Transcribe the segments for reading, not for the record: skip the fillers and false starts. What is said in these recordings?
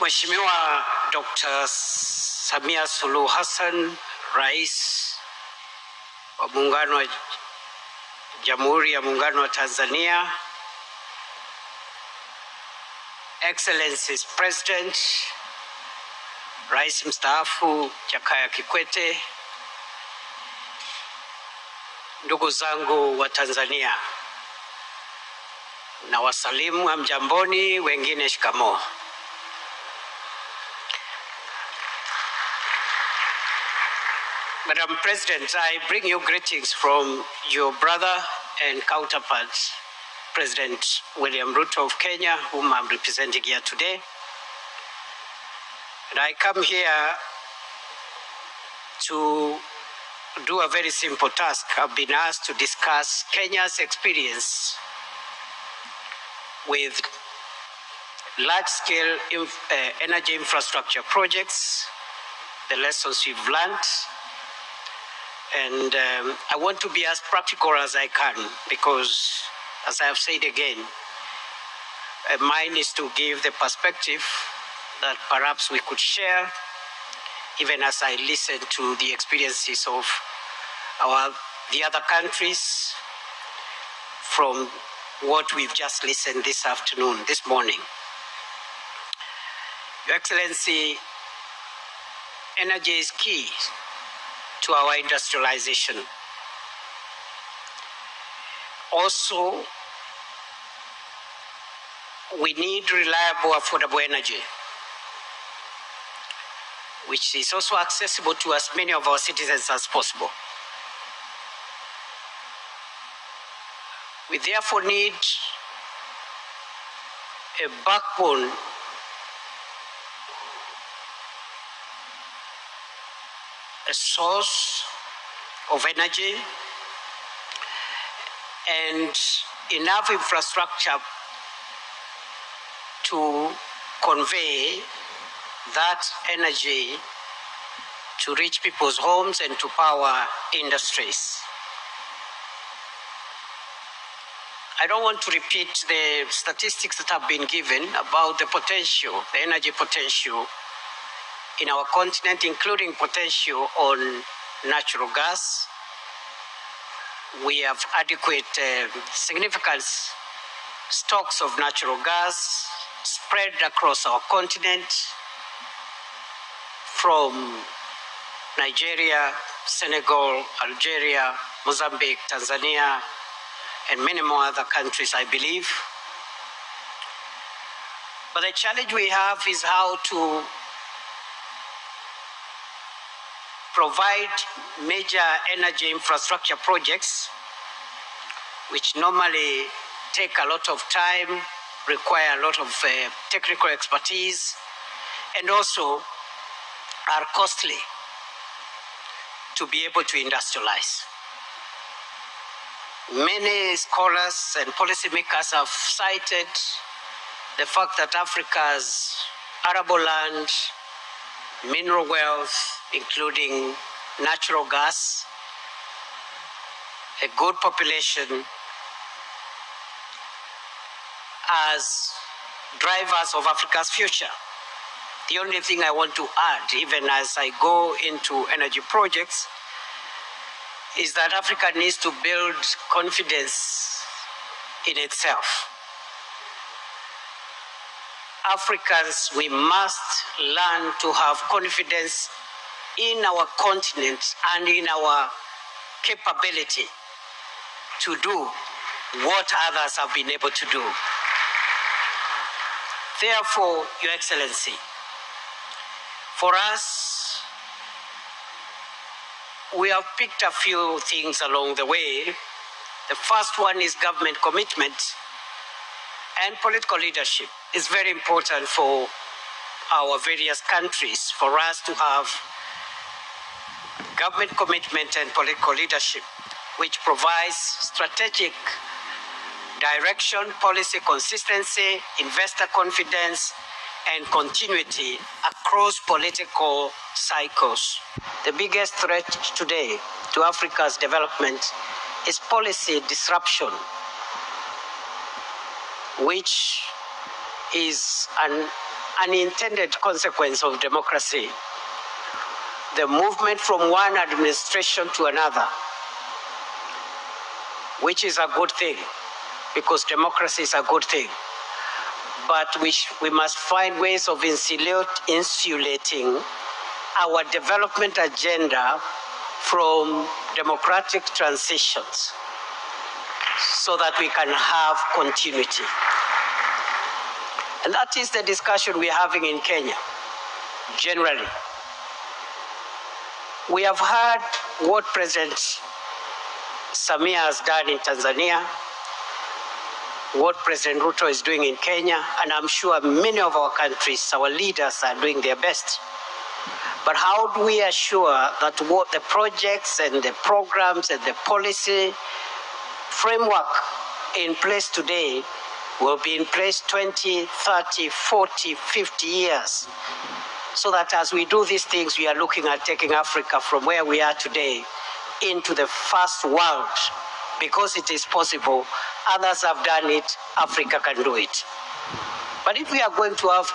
Mheshimiwa Dr. Samia Suluhu Hassan, Rais wa Muungano wa Jamhuri ya Muungano wa Tanzania, Excellencies President, Rais mstaafu Jakaya Kikwete, ndugu zangu wa Tanzania, na wasalimu hamjamboni, wengine shikamoo. Madam President, I bring you greetings from your brother and counterpart, President William Ruto of Kenya, whom I'm representing here today. And I come here to do a very simple task. I've been asked to discuss Kenya's experience with large-scale energy infrastructure projects, the lessons we've learned, and I want to be as practical as I can because, as I have said again, mine is to give the perspective that perhaps we could share, even as I listen to the experiences of the other countries from what we've just listened this morning. Your Excellency, energy is key to our industrialization. Also, we need reliable, affordable energy, which is also accessible to as many of our citizens as possible. We therefore need a backbone a source of energy and enough infrastructure to convey that energy to reach people's homes and to power industries. I don't want to repeat the statistics that have been given about the potential, the energy potential in our continent, including potential on natural gas. We have adequate, significant stocks of natural gas spread across our continent from Nigeria, Senegal, Algeria, Mozambique, Tanzania, and many more other countries, I believe. But the challenge we have is how to provide major energy infrastructure projects, which normally take a lot of time, require a lot of technical expertise, and also are costly to be able to industrialize. Many scholars and policymakers have cited the fact that Africa's arable land, mineral wealth, including natural gas, a good population, as drivers of Africa's future. The only thing I want to add, even as I go into energy projects, is that Africa needs to build confidence in itself. Africans, we must learn to have confidence in our continent and in our capability to do what others have been able to do. Therefore, Your Excellency, for us, we have picked a few things along the way. The first one is government commitment and political leadership. It's very important for our various countries for us to have government commitment and political leadership, which provides strategic direction, policy consistency, investor confidence, and continuity across political cycles. The biggest threat today to Africa's development is policy disruption, which is an unintended consequence of democracy, the movement from one administration to another, which is a good thing, because democracy is a good thing. But we must find ways of insulating our development agenda from democratic transitions so that we can have continuity. And that is the discussion we're having in Kenya, generally. We have heard what President Samia has done in Tanzania, what President Ruto is doing in Kenya, and I'm sure many of our countries, our leaders are doing their best. But how do we assure that what the projects and the programs and the policy framework in place today will be in place 20, 30, 40, 50 years? So that as we do these things, we are looking at taking Africa from where we are today into the first world, because it is possible. Others have done it, Africa can do it. But if we are going to have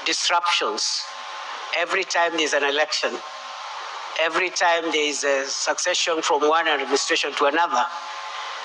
disruptions every time there's an election, every time there is a succession from one administration to another,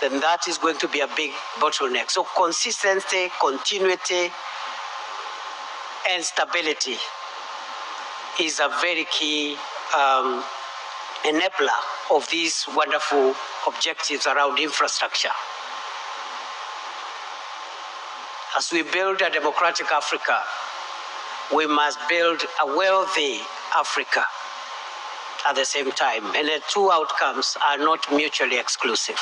then that is going to be a big bottleneck. So consistency, continuity, and stability is a very key enabler of these wonderful objectives around infrastructure. As we build a democratic Africa, we must build a wealthy Africa at the same time. And the two outcomes are not mutually exclusive.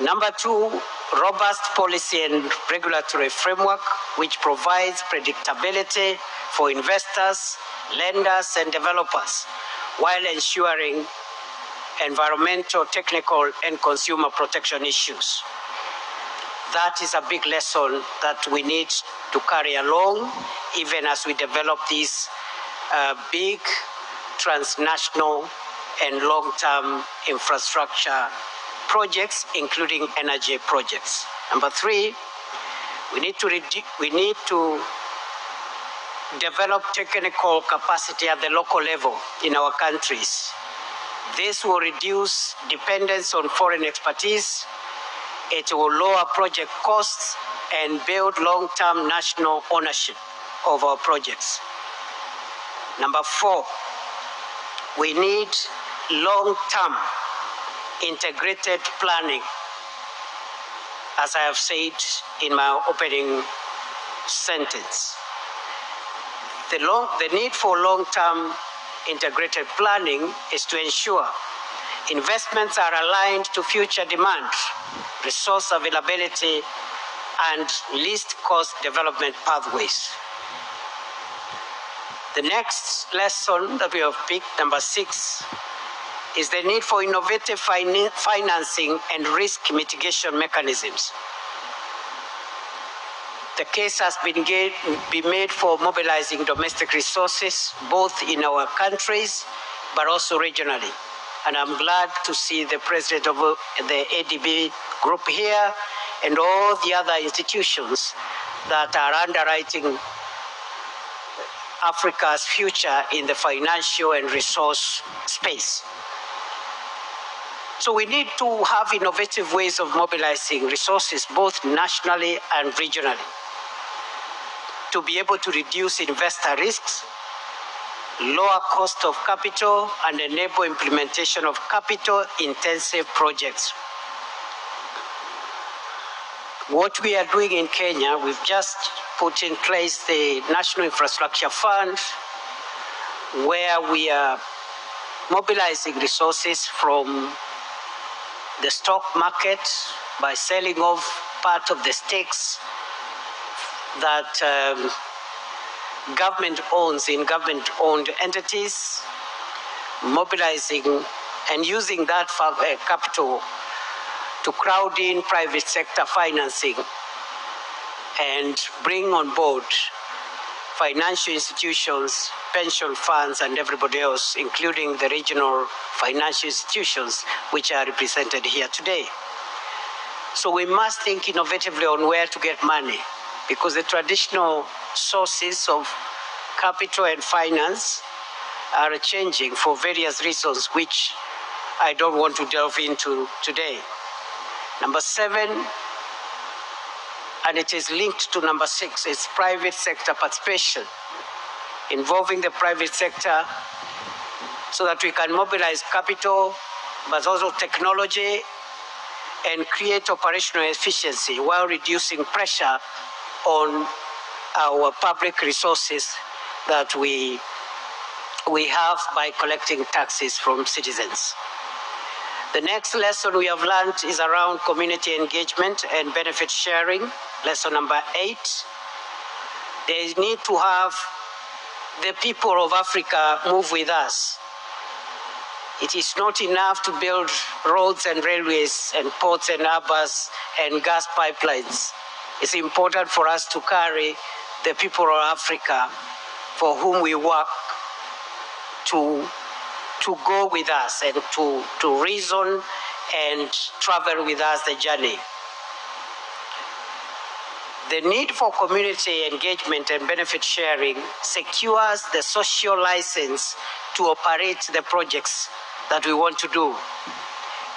Number two, robust policy and regulatory framework which provides predictability for investors, lenders, and developers, while ensuring environmental, technical, and consumer protection issues. That is a big lesson that we need to carry along, even as we develop these big transnational and long-term infrastructure projects, including energy projects. Number three, we need to develop technical capacity at the local level in our countries. This will reduce dependence on foreign expertise. It will lower project costs and build long-term national ownership of our projects. Number four, we need long-term integrated planning, as I have said in my opening sentence. The need for long-term integrated planning is to ensure investments are aligned to future demand, resource availability, and least cost development pathways. The next lesson that we have picked, number 6, is the need for innovative financing and risk mitigation mechanisms. The case has been made for mobilizing domestic resources, both in our countries, but also regionally. And I'm glad to see the president of the ADB group here and all the other institutions that are underwriting Africa's future in the financial and resource space. So we need to have innovative ways of mobilizing resources, both nationally and regionally, to be able to reduce investor risks, lower cost of capital, and enable implementation of capital-intensive projects. What we are doing in Kenya, we've just put in place the National Infrastructure Fund, where we are mobilizing resources from the stock market by selling off part of the stakes that government owns in government-owned entities, mobilizing and using that capital to crowd in private sector financing and bring on board financial institutions, pension funds, and everybody else, including the regional financial institutions, which are represented here today. So we must think innovatively on where to get money. because the traditional sources of capital and finance are changing for various reasons, which I don't want to delve into today. Number 7, and it is linked to number 6, is private sector participation, involving the private sector so that we can mobilize capital, but also technology, and create operational efficiency while reducing pressure on our public resources that we have by collecting taxes from citizens. The next lesson we have learned is around community engagement and benefit sharing. Lesson number 8. There is need to have the people of Africa move with us. It is not enough to build roads and railways and ports and harbors and gas pipelines. It's important for us to carry the people of Africa for whom we work to go with us and to reason and travel with us the journey. The need for community engagement and benefit sharing secures the social license to operate the projects that we want to do.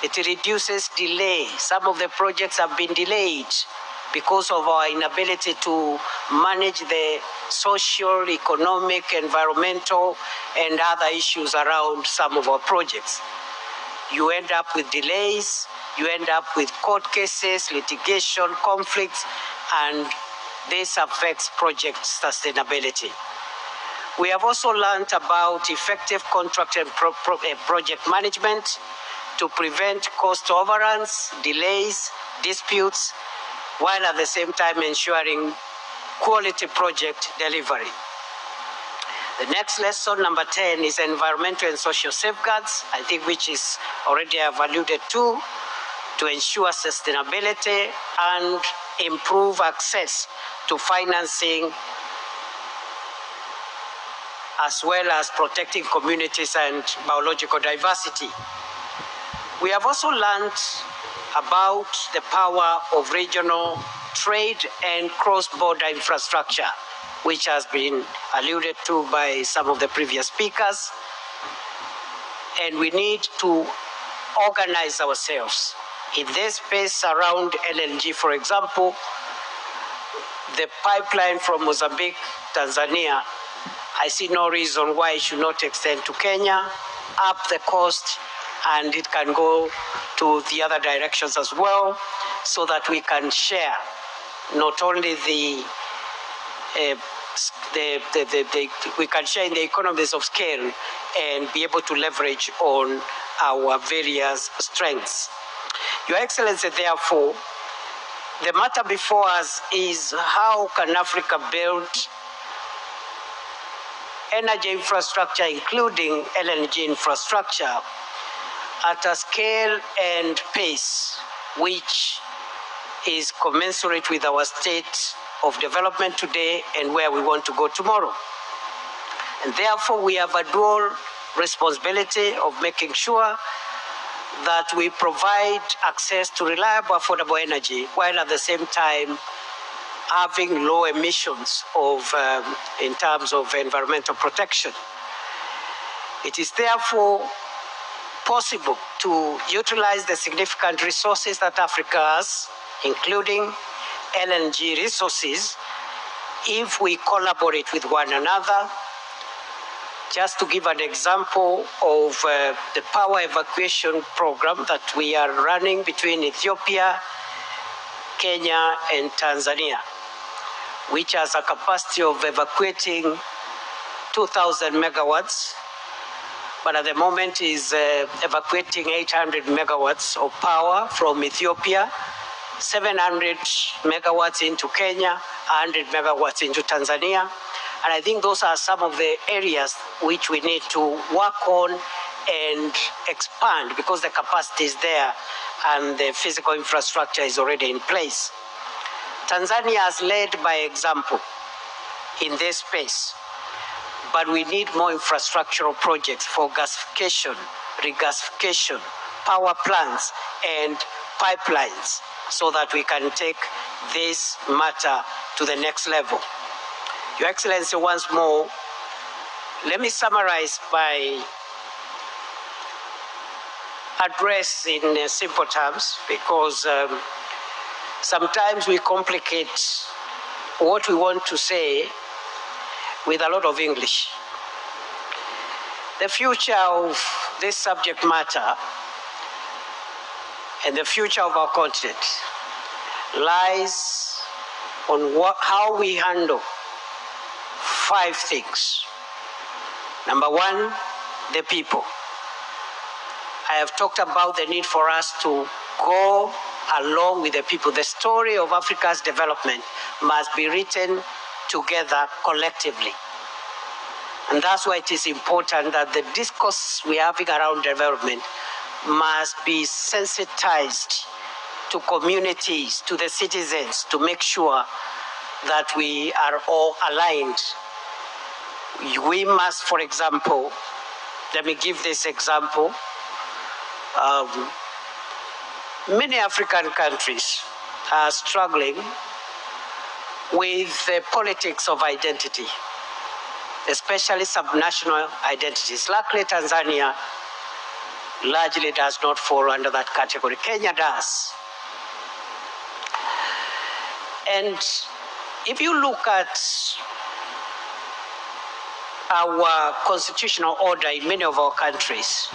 It reduces delay. Some of the projects have been delayed because of our inability to manage the social, economic, environmental, and other issues around some of our projects. You end up with delays, you end up with court cases, litigation, conflicts, and this affects project sustainability. We have also learned about effective contract and project management to prevent cost overruns, delays, disputes, while at the same time ensuring quality project delivery. The next lesson, number 10, is environmental and social safeguards, I think which is already I've alluded to ensure sustainability and improve access to financing, as well as protecting communities and biological diversity. We have also learned about the power of regional trade and cross-border infrastructure, which has been alluded to by some of the previous speakers. And we need to organize ourselves. In this space around LNG, for example, the pipeline from Mozambique, Tanzania, I see no reason why it should not extend to Kenya, up the coast, and it can go to the other directions as well, so that we can share not only we can share in the economies of scale and be able to leverage on our various strengths. Your Excellency, therefore, the matter before us is how can Africa build energy infrastructure, including LNG infrastructure, at a scale and pace which is commensurate with our state of development today and where we want to go tomorrow. And therefore, we have a dual responsibility of making sure that we provide access to reliable, affordable energy, while at the same time having low emissions in terms of environmental protection. It is therefore possible to utilize the significant resources that Africa has, including LNG resources, if we collaborate with one another. Just to give an example of the power evacuation program that we are running between Ethiopia, Kenya, and Tanzania, which has a capacity of evacuating 2,000 megawatts, but at the moment is evacuating 800 megawatts of power from Ethiopia, 700 megawatts into Kenya, 100 megawatts into Tanzania. And I think those are some of the areas which we need to work on and expand, because the capacity is there and the physical infrastructure is already in place. Tanzania has led by example in this space, but we need more infrastructural projects for gasification, regasification, power plants, and pipelines so that we can take this matter to the next level. Your Excellency, once more, let me summarize by address in simple terms, because sometimes we complicate what we want to say with a lot of English. The future of this subject matter and the future of our continent lies on how we handle 5 things. Number 1, the people. I have talked about the need for us to go along with the people. The story of Africa's development must be written together collectively. And that's why it is important that the discourse we are having around development must be sensitized to communities, to the citizens, to make sure that we are all aligned. We must, for example, let me give this example. Many African countries are struggling with the politics of identity, especially subnational identities. Luckily, Tanzania largely does not fall under that category. Kenya does. And if you look at our constitutional order in many of our countries,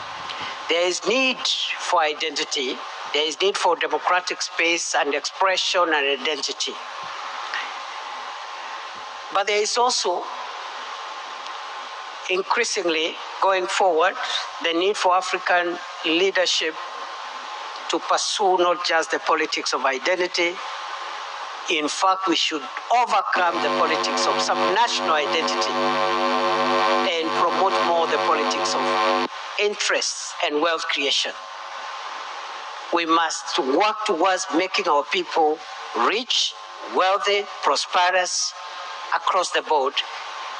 there is need for identity. There is need for democratic space and expression and identity. But there is also, increasingly going forward, the need for African leadership to pursue not just the politics of identity. In fact, we should overcome the politics of subnational identity and promote more the politics of interests and wealth creation. We must work towards making our people rich, wealthy, prosperous across the board,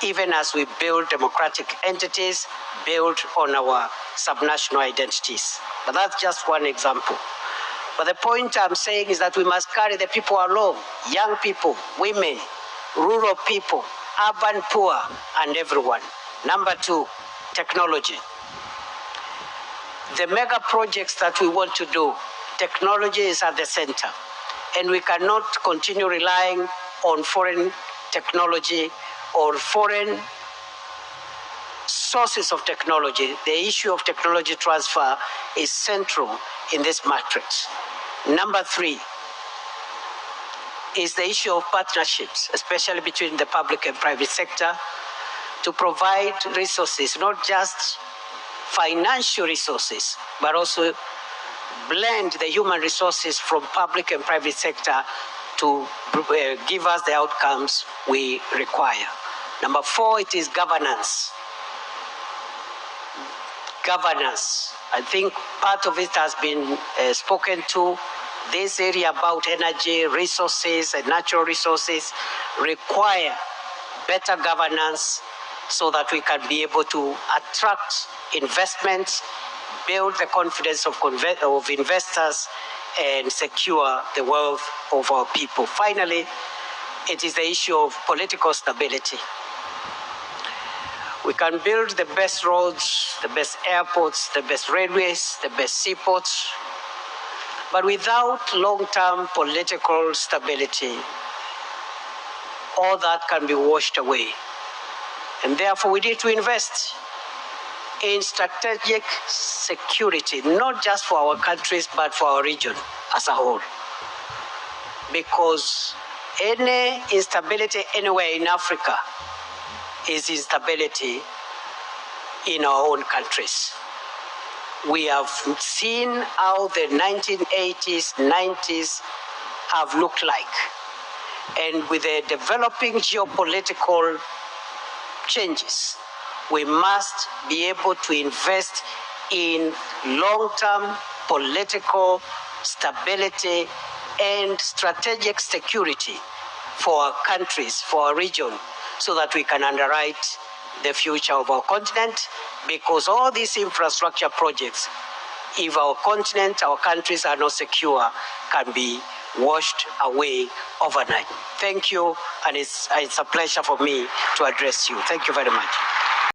even as we build democratic entities, build on our subnational identities. But that's just one example. But the point I'm saying is that we must carry the people along, young people, women, rural people, urban poor, and everyone. Number 2, technology. The mega projects that we want to do, technology is at the center. And we cannot continue relying on foreign technology or foreign sources of technology. The issue of technology transfer is central in this matrix. Number 3 is the issue of partnerships, especially between the public and private sector, to provide resources, not just financial resources, but also blend the human resources from public and private sector to give us the outcomes we require. Number 4, it is governance. Governance. I think part of it has been spoken to. This area about energy, resources, and natural resources require better governance so that we can be able to attract investments, build the confidence of investors, and secure the wealth of our people. Finally, it is the issue of political stability. We can build the best roads, the best airports, the best railways, the best seaports, but without long-term political stability, all that can be washed away. And therefore, we need to invest in strategic security, not just for our countries, but for our region as a whole. Because any instability anywhere in Africa is instability in our own countries. We have seen how the 1980s, 90s have looked like. And with the developing geopolitical changes, we must be able to invest in long-term political stability and strategic security for our countries, for our region, so that we can underwrite the future of our continent, because all these infrastructure projects if our continent, our countries are not secure, can be washed away overnight. Thank you, and it's a pleasure for me to address you. Thank you very much.